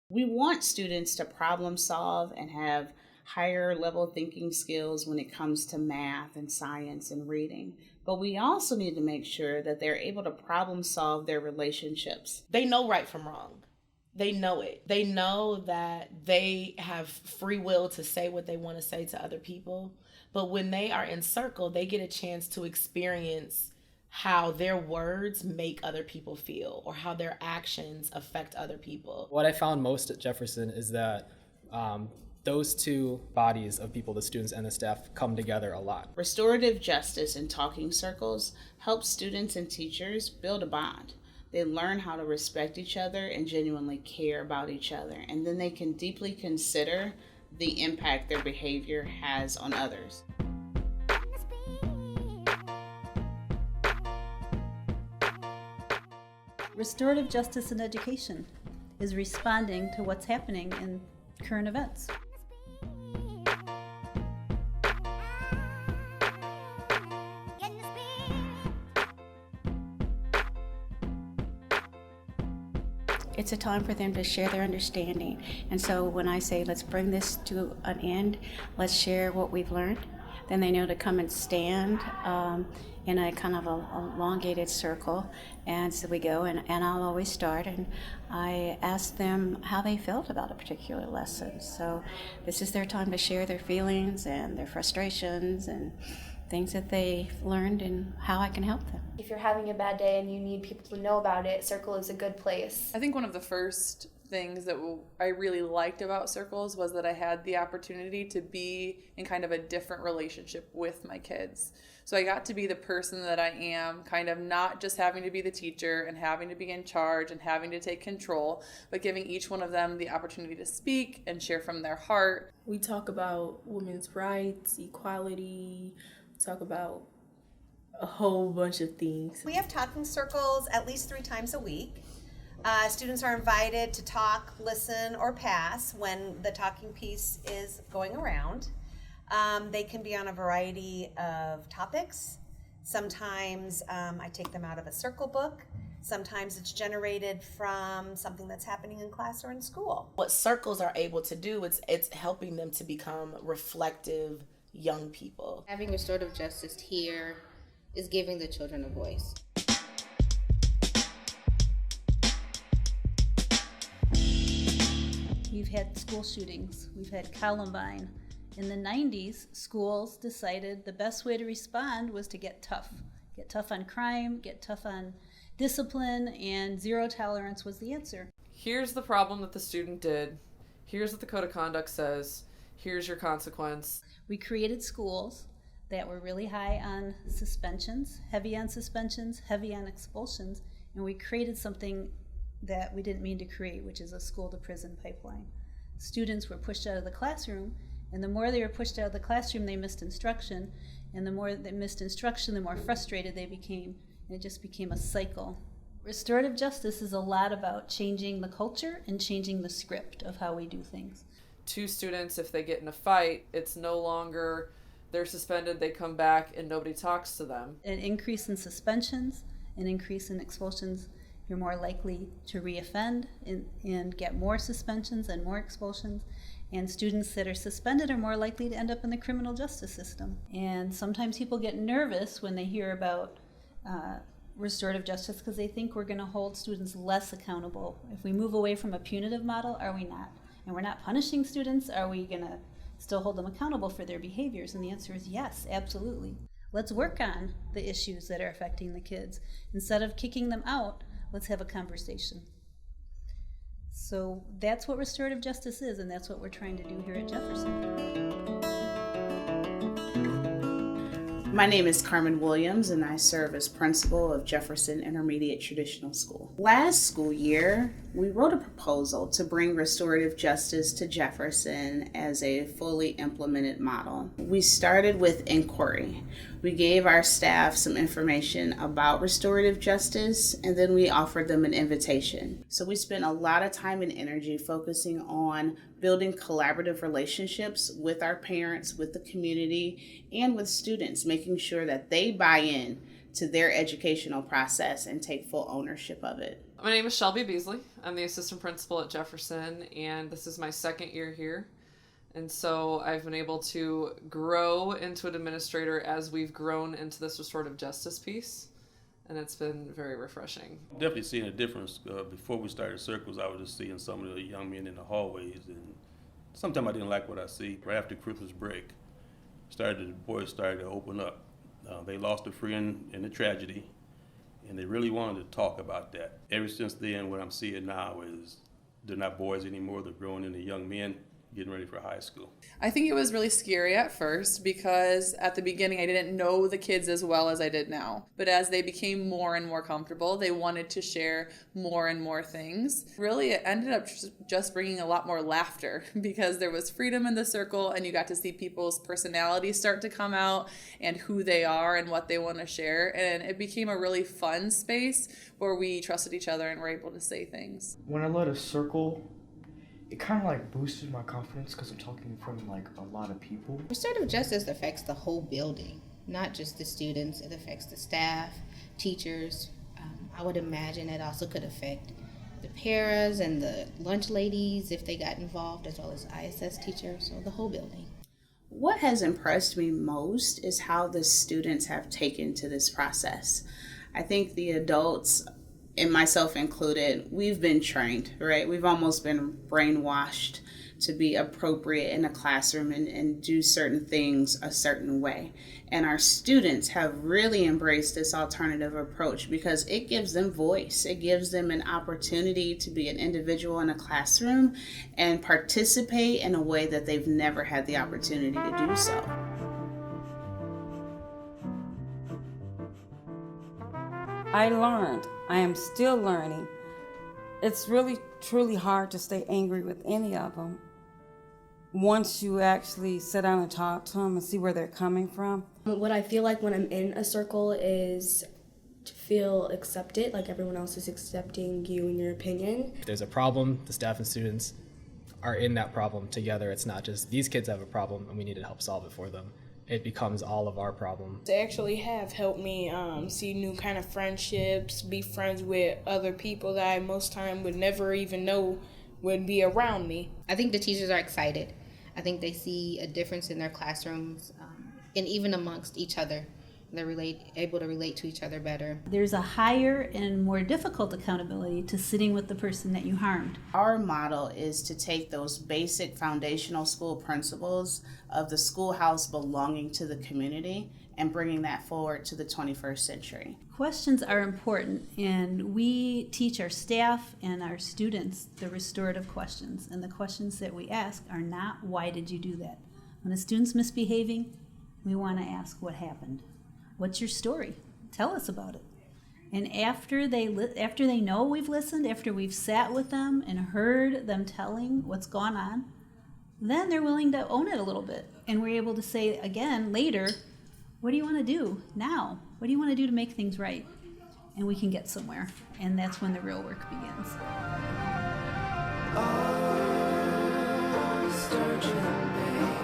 We want students to problem solve and have higher level thinking skills when it comes to math and science and reading. But we also need to make sure that they're able to problem solve their relationships. They know right from wrong. They know it. They know that they have free will to say what they want to say to other people. But when they are in circle, they get a chance to experience how their words make other people feel or how their actions affect other people. What I found most at Jefferson is that those two bodies of people, the students and the staff, come together a lot. Restorative justice and talking circles help students and teachers build a bond. They learn how to respect each other and genuinely care about each other, and then they can deeply consider the impact their behavior has on others. Restorative justice in education is responding to what's happening in current events. It's a time for them to share their understanding. And so when I say, let's bring this to an end, let's share what we've learned, then they know to come and stand in a kind of a elongated circle. And so we go, and I'll always start, and I ask them how they felt about a particular lesson. So this is their time to share their feelings and their frustrations and things that they learned and how I can help them. If you're having a bad day and you need people to know about it, Circle is a good place. I think one of the first things that I really liked about Circles was that I had the opportunity to be in kind of a different relationship with my kids. So I got to be the person that I am, kind of not just having to be the teacher and having to be in charge and having to take control, but giving each one of them the opportunity to speak and share from their heart. We talk about women's rights, equality, we talk about a whole bunch of things. We have talking circles at least 3 times a week. Students are invited to talk, listen, or pass when the talking piece is going around. They can be on a variety of topics. Sometimes I take them out of a circle book. Sometimes it's generated from something that's happening in class or in school. What circles are able to do, it's helping them to become reflective young people. Having restorative justice here is giving the children a voice. We've had school shootings, we've had Columbine. In the 90s, schools decided the best way to respond was to get tough. Get tough on crime, get tough on discipline, and zero tolerance was the answer. Here's the problem that the student did. Here's what the code of conduct says. Here's your consequence. We created schools that were really high on suspensions, heavy on expulsions, and we created something that we didn't mean to create, which is a school-to-prison pipeline. Students were pushed out of the classroom, and the more they were pushed out of the classroom, they missed instruction, and the more they missed instruction, the more frustrated they became, and it just became a cycle. Restorative justice is a lot about changing the culture and changing the script of how we do things. 2 students, if they get in a fight, it's no longer they're suspended, they come back, and nobody talks to them. An increase in suspensions, an increase in expulsions, you're more likely to reoffend and get more suspensions and more expulsions. And students that are suspended are more likely to end up in the criminal justice system. And sometimes people get nervous when they hear about restorative justice because they think we're going to hold students less accountable. If we move away from a punitive model, are we not? And we're not punishing students, are we going to still hold them accountable for their behaviors? And the answer is yes, absolutely. Let's work on the issues that are affecting the kids. Instead of kicking them out, let's have a conversation. So that's what restorative justice is, and that's what we're trying to do here at Jefferson. My name is Carmen Williams, and I serve as principal of Jefferson Intermediate Traditional School. Last school year, we wrote a proposal to bring restorative justice to Jefferson as a fully implemented model. We started with inquiry. We gave our staff some information about restorative justice, and then we offered them an invitation. So we spent a lot of time and energy focusing on building collaborative relationships with our parents, with the community, and with students, making sure that they buy in to their educational process and take full ownership of it. My name is Shelby Beasley. I'm the assistant principal at Jefferson, and this is my second year here. And so I've been able to grow into an administrator as we've grown into this restorative justice piece. And it's been very refreshing. Definitely seeing a difference. Before we started circles, I was just seeing some of the young men in the hallways, and sometimes I didn't like what I see. Right after Christmas break, the boys started to open up. They lost a friend in the tragedy, and they really wanted to talk about that. Ever since then, what I'm seeing now is they're not boys anymore, they're growing into young men, getting ready for high school. I think it was really scary at first because at the beginning I didn't know the kids as well as I did now. But as they became more and more comfortable, they wanted to share more and more things. Really, it ended up just bringing a lot more laughter because there was freedom in the circle and you got to see people's personalities start to come out and who they are and what they want to share. And it became a really fun space where we trusted each other and were able to say things. When I led a circle, it kind of like boosted my confidence because I'm talking in front of like a lot of people. Restorative justice affects the whole building, not just the students. It affects the staff, teachers. I would imagine it also could affect the paras and the lunch ladies if they got involved, as well as ISS teachers, so the whole building. What has impressed me most is how the students have taken to this process. I think the adults, and myself included, we've been trained, right? We've almost been brainwashed to be appropriate in a classroom and do certain things a certain way. And our students have really embraced this alternative approach because it gives them voice. It gives them an opportunity to be an individual in a classroom and participate in a way that they've never had the opportunity to do so. I learned. I am still learning. It's really, truly hard to stay angry with any of them once you actually sit down and talk to them and see where they're coming from. What I feel like when I'm in a circle is to feel accepted, like everyone else is accepting you and your opinion. If there's a problem, the staff and students are in that problem together. It's not just these kids have a problem and we need to help solve it for them. It becomes all of our problem. They actually have helped me see new kind of friendships, be friends with other people that I most time would never even know would be around me. I think the teachers are excited. I think they see a difference in their classrooms and even amongst each other. They're able to relate to each other better. There's a higher and more difficult accountability to sitting with the person that you harmed. Our model is to take those basic foundational school principles of the schoolhouse belonging to the community and bringing that forward to the 21st century. Questions are important, and we teach our staff and our students the restorative questions. And the questions that we ask are not, why did you do that? When a student's misbehaving, we want to ask what happened. What's your story? Tell us about it. And after they know we've listened, after we've sat with them and heard them telling what's gone on, then they're willing to own it a little bit. And we're able to say again later, what do you want to do now? What do you want to do to make things right? And we can get somewhere. And that's when the real work begins. Oh, Sturgeon Bay.